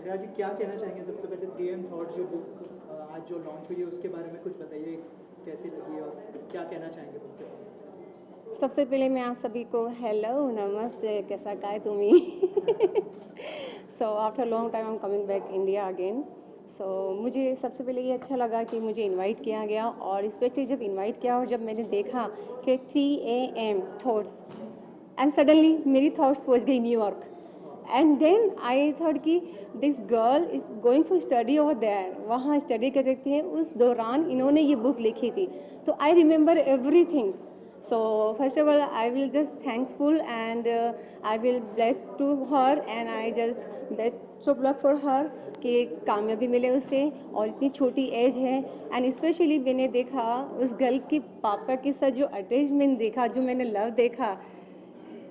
रिया जी क्या कहना चाहेंगे सबसे पहले 3M थॉट जो बुक आज जो लॉन्च हुई है उसके बारे में कुछ बताइए, कैसी लगी और क्या कहना चाहेंगे बुक के बारे में? सबसे पहले मैं आप सभी को हेलो नमस्ते कैसा काय तुम्ही so after long time I am coming back India again. So मुझे सबसे पहले ये अच्छा लगा कि मुझे इनवाइट किया गया और स्पेशली जब इनवाइट किया और जब मैंने देखा कि 3 AM थॉट्स एंड सडनली मेरी थॉट्स पहुंच गई New York. And then I thought कि this girl is going for study over there, वहाँ स्टडी कर रही थी. उस दौरान इन्होंने ये बुक लिखी थी. तो I remember everything. So first of all, I will just thankful and I will bless to her and I just best of luck for her कि कामयाबी मिले उसे और इतनी छोटी एज है. एंड स्पेशली मैंने देखा उस गर्ल की पापा के साथ जो अटैचमेंट देखा, जो मैंने लव देखा,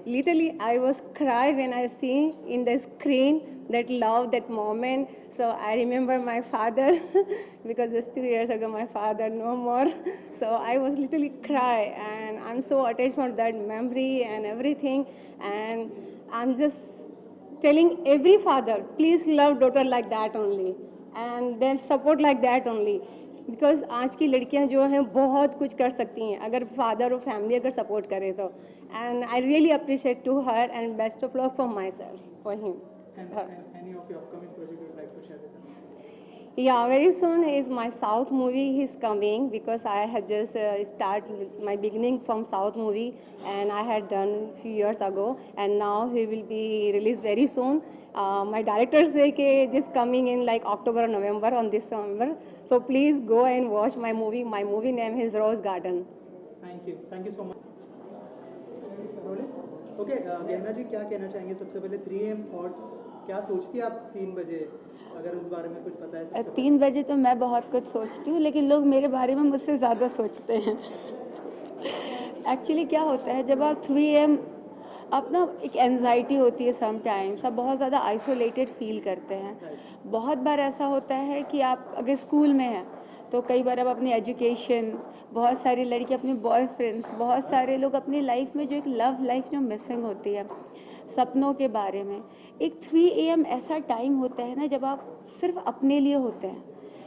literally I was cry when I see in the screen that love, that moment. So I remember my father because just 2 years ago my father no more. So I was literally cry and I'm so attached for that memory and everything. And I'm just telling every father, please love daughter like that only and then support like that only. Because आज की लड़कियां जो हैं बहुत कुछ कर सकती हैं अगर फादर और फैमिली अगर सपोर्ट करे तो. And I really appreciate to her and best of luck for myself for him. And any of your upcoming project you would like to share with us? Yeah, very soon is my South movie is coming because I had just start my beginning from South movie and I had done few years ago and now he will be released very soon. My director say कि just coming in like October or November on December. So please go and watch my movie. My movie name is Rose Garden. Thank you so much. Okay गहना जी क्या कहना चाहेंगे सबसे पहले 3M thoughts क्या सोचती है आप 3 बजे, अगर उस बारे में कुछ पता है सबसे 3 बजे तो मैं बहुत कुछ सोचती हूँ लेकिन लोग मेरे बारे में मुझसे ज़्यादा सोचते हैं. एक्चुअली क्या होता है जब आप 3M अपना एक एनजाइटी होती है समटाइम्स, आप बहुत ज़्यादा आइसोलेटेड फील करते हैं. बहुत बार ऐसा होता है कि आप अगर स्कूल में हैं तो कई बार आप अपनी एजुकेशन, बहुत सारी लड़की अपने बॉयफ्रेंड्स, बहुत सारे लोग अपनी लाइफ में जो एक लव लाइफ जो मिसिंग होती है सपनों के बारे में. एक 3 AM ऐसा टाइम होता है ना जब आप सिर्फ अपने लिए होते हैं.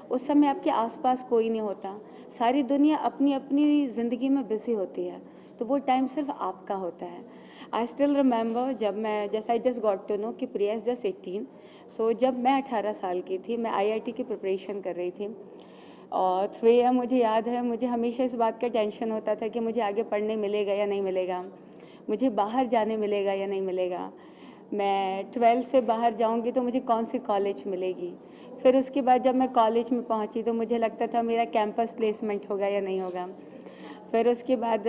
उस समय आपके आसपास कोई नहीं होता, सारी दुनिया अपनी अपनी ज़िंदगी में बिजी होती है. तो वो टाइम सिर्फ आपका होता है. आई स्टिल रिमेंबर जब मैं जैसा I just got to know कि प्रिया इज़ जस्ट 18. सो जब मैं 18 साल की थी मैं IIT की प्रिपरेशन कर रही थी और 3M मुझे याद है मुझे हमेशा इस बात का टेंशन होता था कि मुझे आगे पढ़ने मिलेगा या नहीं मिलेगा, मुझे बाहर जाने मिलेगा या नहीं मिलेगा, मैं 12 से बाहर जाऊंगी तो मुझे कौन सी कॉलेज मिलेगी. फिर उसके बाद जब मैं कॉलेज में पहुंची तो मुझे लगता था मेरा कैंपस प्लेसमेंट होगा या नहीं होगा. फिर उसके बाद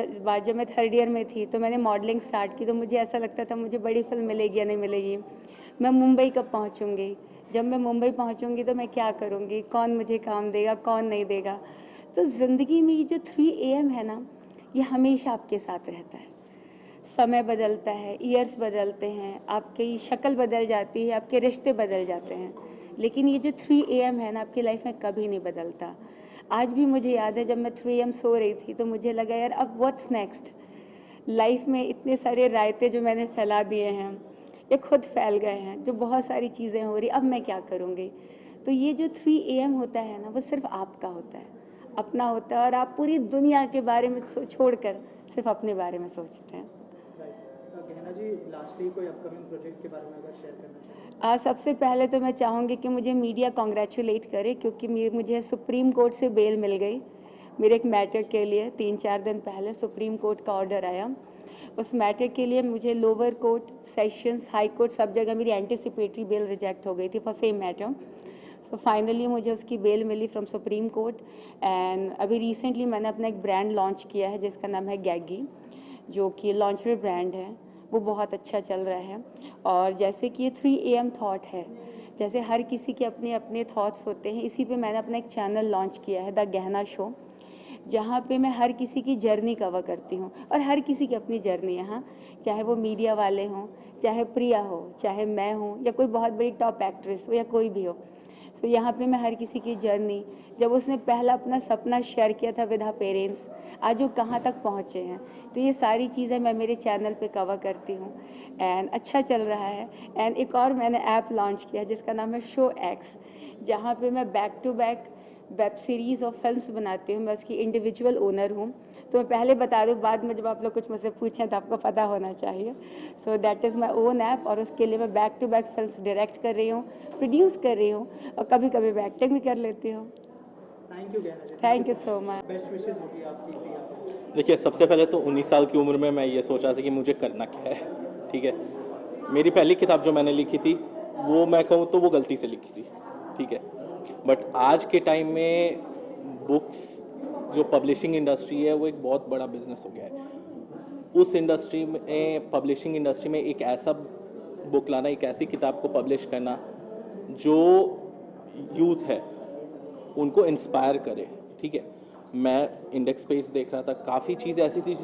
जब मैं 3rd ईयर में थी तो मैंने मॉडलिंग स्टार्ट की तो मुझे ऐसा लगता था मुझे बड़ी फिल्म मिलेगी या नहीं मिलेगी, मैं मुंबई कब पहुंचूंगी, जब मैं मुंबई पहुंचूंगी तो मैं क्या करूंगी, कौन मुझे काम देगा कौन नहीं देगा. तो ज़िंदगी में ये जो 3 AM है ना ये हमेशा आपके साथ रहता है. समय बदलता है, ईयर्स बदलते हैं, आपकी शक्ल बदल जाती है, आपके रिश्ते बदल जाते हैं, लेकिन ये जो 3 AM है ना आपकी लाइफ में कभी नहीं बदलता. आज भी मुझे याद है जब मैं 3 AM सो रही थी तो मुझे लगा यार अब व्हाट्स नेक्स्ट. लाइफ में इतने सारे रायते जो मैंने फैला दिए हैं ये खुद फैल गए हैं, जो बहुत सारी चीज़ें हो रही, अब मैं क्या करूँगी. तो ये जो 3 AM होता है ना वो सिर्फ आपका होता है, अपना होता है और आप पूरी दुनिया के बारे में छोड़कर सिर्फ अपने बारे में सोचते हैं. गहना जी लास्टली कोई अपकमिंग प्रोजेक्ट के बारे में अगर शेयर करना चाहें? सबसे पहले तो मैं चाहूँगी कि मुझे मीडिया कॉन्ग्रेचुलेट करे क्योंकि मुझे सुप्रीम कोर्ट से बेल मिल गई मेरे एक मैटर के लिए. 3-4 दिन पहले सुप्रीम कोर्ट का ऑर्डर आया. उस मैटर के लिए मुझे lower court, sessions, high court सब जगह मेरी एंटिसिपेटरी बेल रिजेक्ट हो गई थी for same matter. So finally मुझे उसकी बेल मिली फ्रॉम सुप्रीम कोर्ट. एंड अभी रिसेंटली मैंने अपना एक ब्रांड लॉन्च किया है जिसका नाम है गैगी, जो कि लॉन्चरी ब्रांड है. वो बहुत अच्छा चल रहा है. और जैसे कि ये 3 AM थॉट है, जैसे हर किसी के अपने अपने थॉट्स होते हैं, इसी पे मैंने अपना एक चैनल लॉन्च किया है द गहना शो, जहाँ पे मैं हर किसी की जर्नी कवर करती हूँ और हर किसी की अपनी जर्नी है. हाँ, चाहे वो मीडिया वाले हों, चाहे प्रिया हो, चाहे मैं हूँ या कोई बहुत बड़ी टॉप एक्ट्रेस हो या कोई भी हो. सो यहाँ पे मैं हर किसी की जर्नी, जब उसने पहला अपना सपना शेयर किया था विद हर पेरेंट्स, आज वो कहाँ तक पहुँचे हैं, तो ये सारी चीज़ें मैं मेरे चैनल पे कवर करती हूँ एंड अच्छा चल रहा है। एंड एक और मैंने ऐप लॉन्च किया जिसका नाम है शो एक्स, जहाँ पे मैं back to back web series और फिल्म्स बनाती हूँ। मैं उसकी इंडिविजुअल ओनर हूँ। तो मैं पहले बता दूँ, बाद में जब आप लोग कुछ मुझसे पूछें तो आपको पता होना चाहिए। So that is my own app, और उसके लिए मैं back to back films direct कर रही हूँ, प्रोड्यूस कर रही हूँ, और कभी कभी मैं एक्टिंग भी कर लेती हूँ। Thank you Gyana ji. Thank you so much. Best wishes होगी आपकी प्रिया को। देखिए, सबसे पहले तो 19 साल की उम्र में मैं ये सोचा था कि मुझे करना क्या है, ठीक है। मेरी पहली किताब जो मैंने लिखी थी वो मैं कहूँ तो वो गलती से लिखी थी, ठीक है। बट आज के टाइम में बुक्स जो पब्लिशिंग इंडस्ट्री है वो एक बहुत बड़ा बिजनेस हो गया है। उस इंडस्ट्री में, पब्लिशिंग इंडस्ट्री में, एक ऐसा बुक लाना, एक ऐसी किताब को पब्लिश करना जो यूथ है उनको इंस्पायर करे, ठीक है। मैं इंडेक्स पेज देख रहा था, काफ़ी चीज़ ऐसी थी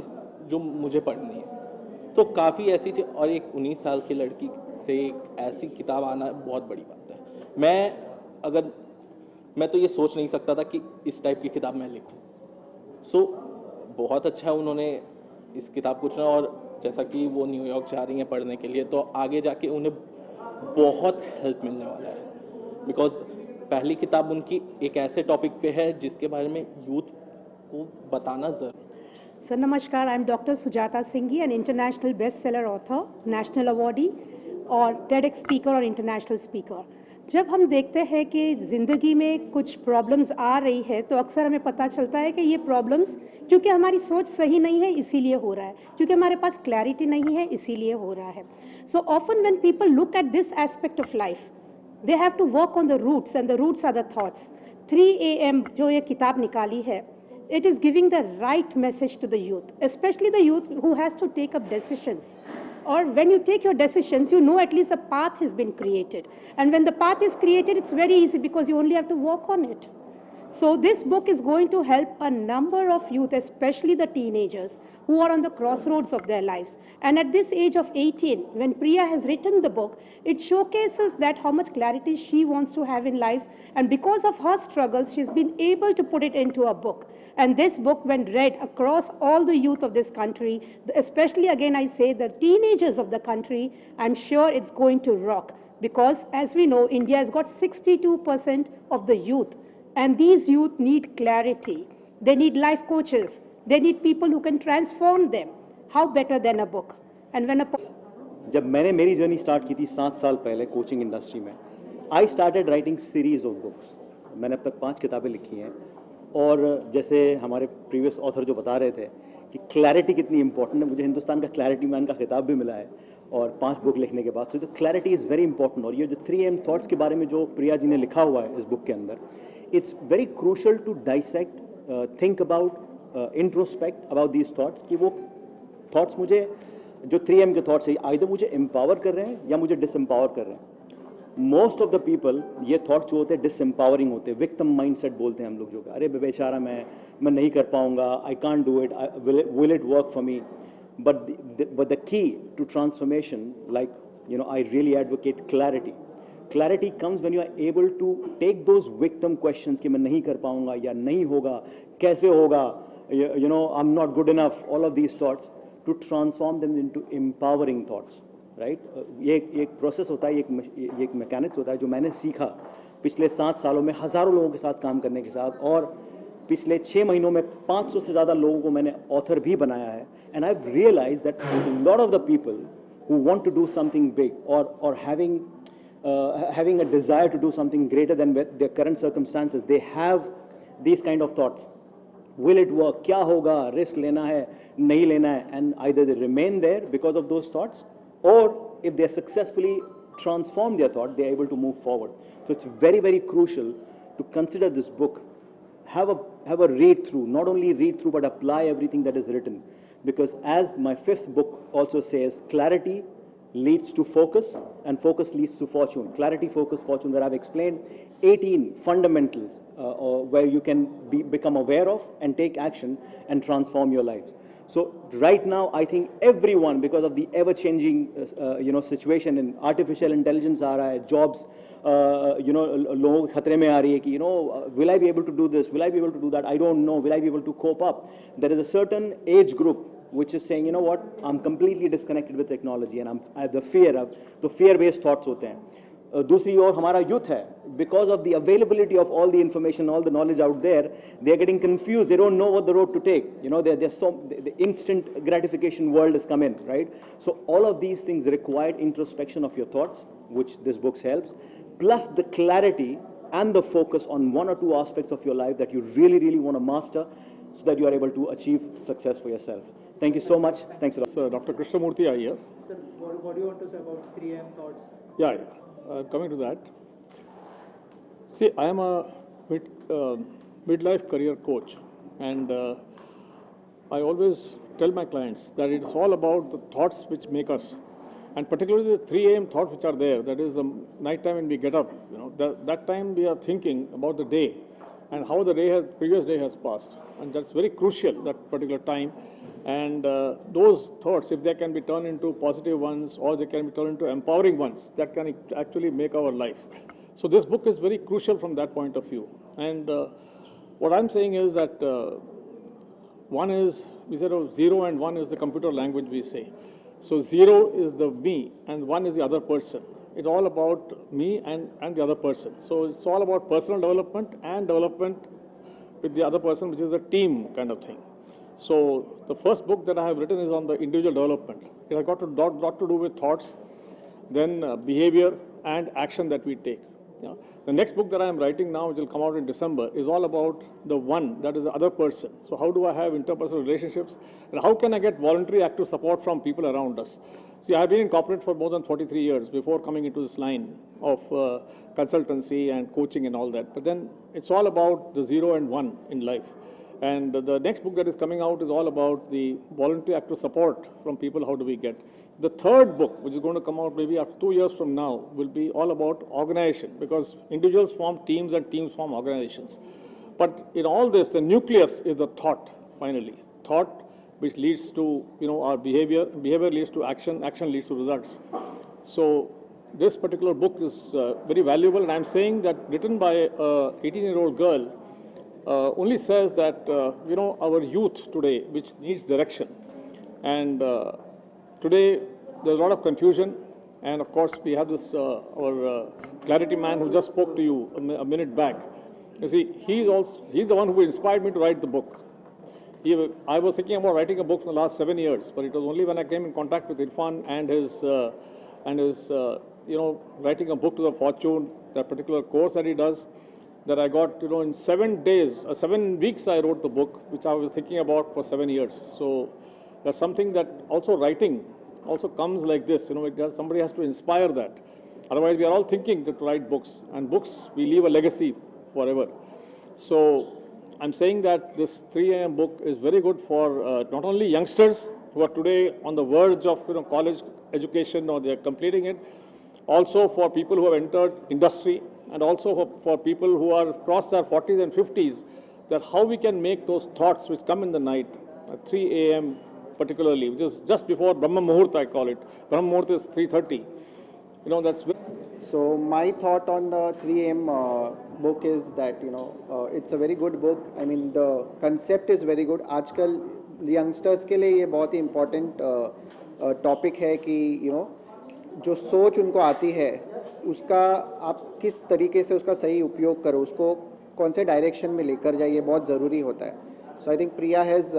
जो मुझे पढ़नी है, तो काफ़ी ऐसी थी, और एक 19 साल की लड़की से एक ऐसी किताब आना बहुत बड़ी बात है। मैं तो ये सोच नहीं सकता था कि इस टाइप की किताब मैं लिखूं। सो बहुत अच्छा है उन्होंने इस किताब को चुना, और जैसा कि वो न्यूयॉर्क जा रही हैं पढ़ने के लिए, तो आगे जाके उन्हें बहुत हेल्प मिलने वाला है, बिकॉज पहली किताब उनकी एक ऐसे टॉपिक पे है जिसके बारे में यूथ को बताना ज़रूरी। सर नमस्कार, I am doctor Sujata Singhi, an international best seller author, national awardee और टेडेक्स स्पीकर और इंटरनेशनल स्पीकर। जब हम देखते हैं कि ज़िंदगी में कुछ प्रॉब्लम्स आ रही है तो अक्सर हमें पता चलता है कि ये प्रॉब्लम्स क्योंकि हमारी सोच सही नहीं है इसीलिए हो रहा है, क्योंकि हमारे पास क्लैरिटी नहीं है इसीलिए हो रहा है। So often when people look at this aspect of life, they have to work on the roots, and the roots are the thoughts. 3 AM जो ये किताब निकाली है, it is giving the right message to the youth, especially the youth who has to take up decisions. Or when you take your decisions, you know at least a path has been created. And when the path is created, it's very easy because you only have to work on it. So this book is going to help a number of youth, especially the teenagers who are on the crossroads of their lives. And at this age of 18, when Priya has written the book, it showcases that how much clarity she wants to have in life. And because of her struggles, she's been able to put it into a book. And this book, when read across all the youth of this country, especially again I say the teenagers of the country, I'm sure it's going to rock. Because as we know, India has got 62% of the youth. And these youth need clarity. They need life coaches. They need people who can transform them. How better than a book? And when a जब मैंने मेरी journey start की थी 7 साल पहले coaching industry में, I started writing series of books. मैंने अब तक 5 किताबें लिखी हैं, और जैसे हमारे प्रीवियस ऑथर जो बता रहे थे कि क्लैरिटी कितनी इंपॉर्टेंट है, मुझे हिंदुस्तान का क्लैरिटी मैन का खिताब भी मिला है, और 5 बुक लिखने के बाद तो क्लैरिटी इज़ वेरी इंपॉर्टेंट। और ये जो 3M थॉट्स के बारे में जो प्रिया जी ने लिखा हुआ है इस बुक के अंदर, it's very crucial to dissect, think about, introspect about these thoughts, कि वो thoughts मुझे जो 3M के thoughts है either मुझे empower कर रहे हैं या मुझे disempower कर रहे हैं। Most of the people ये thoughts जो होते हैं disempowering होते हैं, victim mindset बोलते हैं हम लोग, जो अरे बेचारा मैं नहीं कर पाऊँगा, I can't do it, will it work for me? But the key to transformation, like I really advocate clarity. Clarity comes when you are able to take those victim questions कि मैं नहीं कर पाऊँगा या नहीं होगा, कैसे होगा, I'm not good enough, all of these thoughts, to transform them into empowering thoughts, right? ये एक प्रोसेस होता है, ये एक मैकेनिक्स होता है जो मैंने सीखा पिछले 7 सालों में हज़ारों लोगों के साथ काम करने के साथ, और पिछले 6 महीनों में 500 से ज़्यादा लोगों को मैंने ऑथर भी बनाया है। And I have realised that lot of the people who want to do something big और having a desire to do something greater than their current circumstances, they have these kind of thoughts. Will it work? क्या होगा? Risk लेना है, नहीं लेना है? And either they remain there because of those thoughts, or if they successfully transform their thought, they are able to move forward. So it's very, very crucial to consider this book. Have a read through. Not only read through, but apply everything that is written. Because as my 5th book also says, clarity leads to focus, and focus leads to fortune. Clarity, focus, fortune, that I've explained 18 fundamentals where you can become aware of and take action and transform your lives. So right now, I think everyone, because of the ever-changing, situation in artificial intelligence, आ रहा है, jobs, लोग खतरे में आ रही है कि, will I be able to do this? Will I be able to do that? I don't know. Will I be able to cope up? There is a certain age group which is saying, you know what, I'm completely disconnected with technology and I have the fear-based thoughts होते हैं. दूसरी ओर हमारा youth है, because of the availability of all the information, all the knowledge out there, they are getting confused. They don't know what the road to take. The instant gratification world has come in, right? So all of these things required introspection of your thoughts, which this book helps, plus the clarity and the focus on one or two aspects of your life that you really, really want to master, so that you are able to achieve success for yourself. Thank you so much. Thanks a lot. So, Dr. Krishnamurthy are here. Sir, what do you want to say about 3am thoughts? Yeah. Coming to that. See, I am a midlife career coach, and I always tell my clients that it's all about the thoughts which make us, and particularly the 3 a.m. thoughts which are there. That is the night time when we get up. That time we are thinking about the day and how the previous day has passed, and that's very crucial, that particular time. And those thoughts, if they can be turned into positive ones or they can be turned into empowering ones, that can actually make our life. So this book is very crucial from that point of view. And what I'm saying is that one is, we said 0 and 1 is the computer language we say. So 0 is the me and 1 is the other person. It's all about me and the other person. So it's all about personal development and development with the other person, which is a team kind of thing. So the first book that I have written is on the individual development. It has got lot to do with thoughts, then behavior and action that we take. Yeah. The next book that I am writing now, which will come out in December, is all about the one, that is the other person. So how do I have interpersonal relationships, and how can I get voluntary active support from people around us? See, I have been in corporate for more than 43 years before coming into this line of consultancy and coaching and all that. But then it's all about the 0 and 1 in life. And the next book that is coming out is all about the voluntary active support from people. How do we get? The third book, which is going to come out maybe after 2 years from now, will be all about organization, because individuals form teams and teams form organizations. But in all this, the nucleus is the thought, finally. Thought which leads to our behavior, behavior leads to action, action leads to results. So this particular book is very valuable, and I'm saying that written by a 18-year-old girl, only says that, our youth today, which needs direction. And today, there's a lot of confusion. And of course, we have this, our clarity man who just spoke to you a minute back. You see, he's the one who inspired me to write the book. I was thinking about writing a book in the last 7 years, but it was only when I came in contact with Irfan and his writing a book to the fortune, that particular course that he does, that I got, in 7 days, 7 weeks I wrote the book, which I was thinking about for 7 years. So that's something that also writing also comes like this, somebody has to inspire that. Otherwise, we are all thinking to write books, and books, we leave a legacy forever. So I'm saying that this 3 a.m. book is very good for not only youngsters who are today on the verge of college education or they are completing it, also for people who have entered industry, and also for people who are across their 40s and 50s, that how we can make those thoughts which come in the night, at 3 a.m. particularly, which is just before Brahma Muhurt, I call it. Brahma Muhurt is 3:30. That's... So my thought on the 3 a.m. book is that, it's a very good book. I mean, the concept is very good. आजकल youngsters के लिए ये बहुत ही important topic है कि, जो सोच उनको आती है, उसका आप किस तरीके से उसका सही उपयोग करो, उसको कौन से डायरेक्शन में लेकर जाइए, बहुत ज़रूरी होता है. So I think Priya has,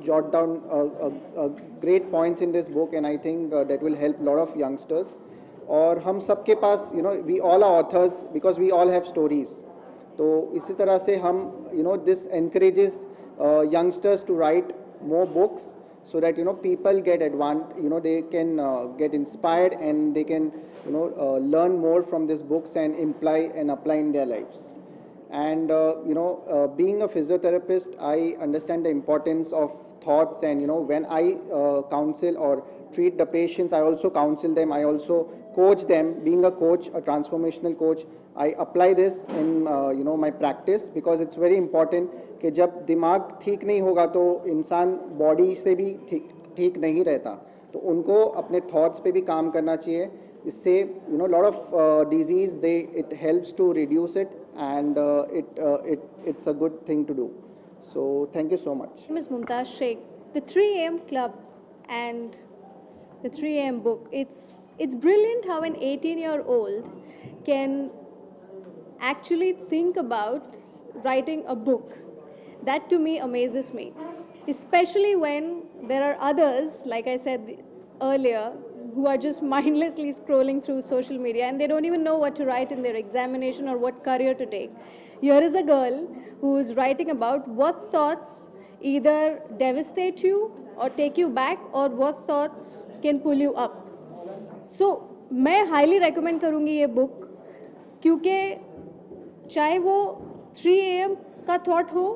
jot down great points in this book, and I think that will help a lot of youngsters. और हम सबके पास, we all are authors because we all have stories. तो इसी तरह से हम, this encourages youngsters to write more books, so that people get they can get inspired, and they can learn more from these books and apply in their lives. And being a physiotherapist, I understand the importance of thoughts, and when I counsel or treat the patients, I also counsel them, I also coach them. Being a coach, a transformational coach, I apply this in my practice because it's very important कि जब दिमाग ठीक नहीं होगा तो इंसान body से भी ठीक नहीं रहता. तो उनको अपने थॉट्स पे भी काम करना चाहिए. इससे lot of disease it helps to reduce it, and it's a good thing to do. So thank you so much. My name is Mumtaz Sheikh. The 3am Club and the 3am book, it's brilliant how an 18-year-old can actually think about writing a book. That to me amazes me, especially when there are others, like I said earlier, who are just mindlessly scrolling through social media and they don't even know what to write in their examination or what career to take. Here is a girl who is writing about what thoughts either devastate you or take you back, or what thoughts can pull you up. So मैं highly recommend करूँगी ये book, क्योंकि चाहे वो 3 AM का thought हो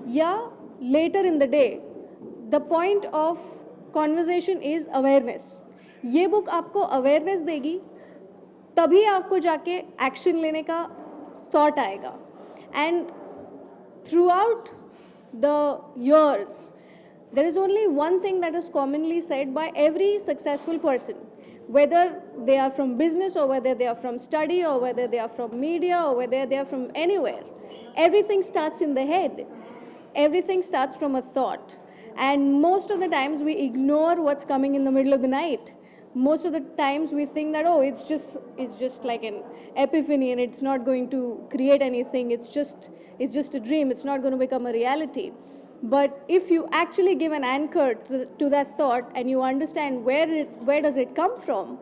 या later in the day, the point of conversation is awareness. ये book आपको awareness देगी, तभी आपको जाके action लेने का thought आएगा. And throughout the years, there is only one thing that is commonly said by every successful person, whether they are from business or whether they are from study or whether they are from media or whether they are from anywhere. Everything starts in the head. Everything starts from a thought. And most of the times we ignore what's coming in the middle of the night. Most of the times we think that, oh, it's just like an epiphany and it's not going to create anything. It's just a dream. It's not going to become a reality. But if you actually give an anchor to that thought and you understand where does it come from,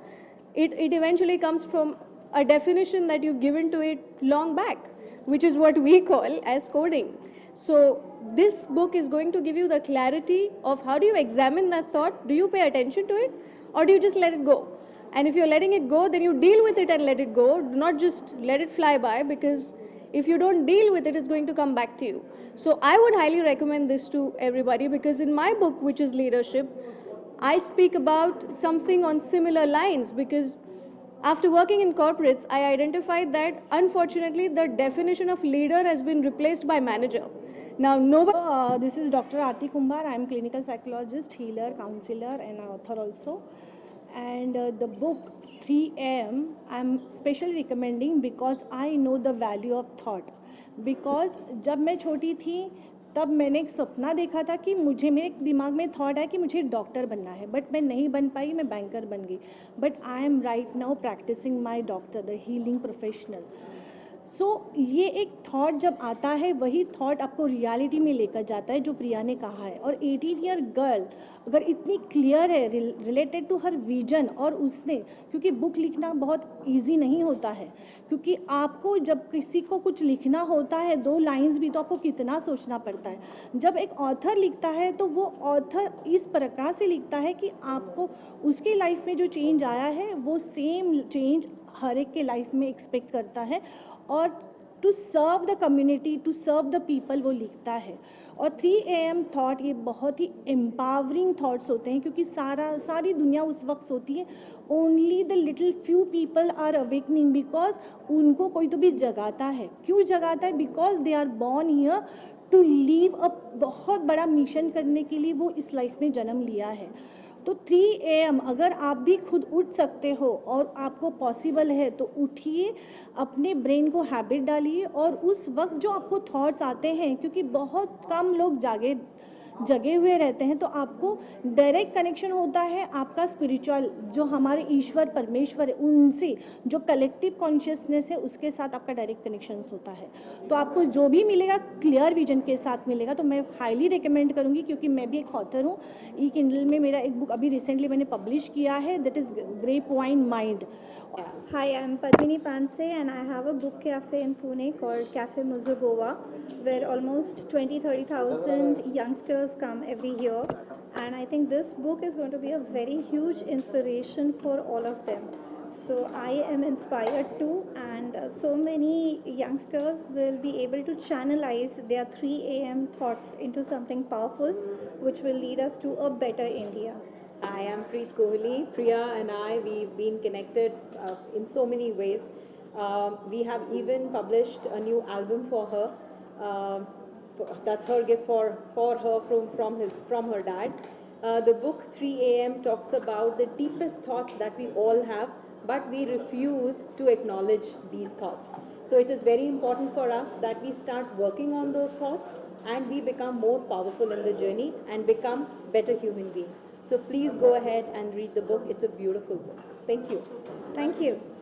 it eventually comes from a definition that you've given to it long back, which is what we call as coding. So this book is going to give you the clarity of how do you examine that thought, do you pay attention to it, or do you just let it go? And if you're letting it go, then you deal with it and let it go, do not just let it fly by, because if you don't deal with it, it's going to come back to you. So I would highly recommend this to everybody, because in my book, which is Leadership, I speak about something on similar lines, because after working in corporates, I identified that unfortunately the definition of leader has been replaced by manager. Now nobody... This is Dr. Aarti Kumbar. I am clinical psychologist, healer, counselor and an author also. And the book 3am I am specially recommending because I know the value of thought. Because जब मैं छोटी थी तब मैंने एक सपना देखा था कि मुझे, मेरे दिमाग में थॉट है कि मुझे डॉक्टर बनना है, बट मैं नहीं बन पाई, मैं बैंकर बन गई. But I am right now practicing my doctor, the healing professional. So ये एक थॉट जब आता है, वही थॉट आपको रियलिटी में लेकर जाता है, जो प्रिया ने कहा है. और 18-year गर्ल अगर इतनी क्लियर है रिलेटेड टू हर विजन, और उसने, क्योंकि बुक लिखना बहुत इजी नहीं होता है, क्योंकि आपको जब किसी को कुछ लिखना होता है 2 लाइंस भी, तो आपको कितना सोचना पड़ता है. जब एक ऑथर लिखता है तो वो ऑथर इस प्रकार से लिखता है कि आपको उसके लाइफ में जो चेंज आया है वो सेम चेंज हर एक के लाइफ में एक्सपेक्ट करता है, और to serve the community, to serve the people वो लिखता है. और 3am थॉट ये बहुत ही एम्पावरिंग थॉट्स होते हैं, क्योंकि सारी दुनिया उस वक्त सोती है. Only the little few people are awakening, because उनको कोई तो भी जगाता है. क्यों जगाता है? Because they are born here to leave a बहुत बड़ा मिशन करने के लिए वो इस लाइफ में जन्म लिया है. तो 3am अगर आप भी खुद उठ सकते हो और आपको पॉसिबल है तो उठिए, अपने ब्रेन को हैबिट डालिए, और उस वक्त जो आपको थॉट्स आते हैं, क्योंकि बहुत कम लोग जगे हुए रहते हैं, तो आपको डायरेक्ट कनेक्शन होता है आपका स्पिरिचुअल, जो हमारे ईश्वर परमेश्वर है उनसे, जो कलेक्टिव कॉन्शियसनेस है उसके साथ आपका डायरेक्ट कनेक्शन होता है. तो आपको जो भी मिलेगा क्लियर विजन के साथ मिलेगा. तो मैं हाईली रिकमेंड करूँगी, क्योंकि मैं भी एक ऑथर हूँ. ई किंडल में मेरा एक बुक अभी रिसेंटली मैंने पब्लिश किया है, that is grape wine mind. Hi, I'm Padmini Panse and I have a book cafe in Pune called Cafe Muzu Goa, where almost 20,000-30,000 youngsters come every year, and I think this book is going to be a very huge inspiration for all of them. So I am inspired too, and so many youngsters will be able to channelize their 3am thoughts into something powerful which will lead us to a better India. I am Preet Kohli. Priya and I, we've been connected in so many ways. We have even published a new album for her. That's her gift for her from her dad. The book 3 AM talks about the deepest thoughts that we all have, but we refuse to acknowledge these thoughts. So it is very important for us that we start working on those thoughts and we become more powerful in the journey and become better human beings. So please go ahead and read the book. It's a beautiful book. Thank you. Thank you.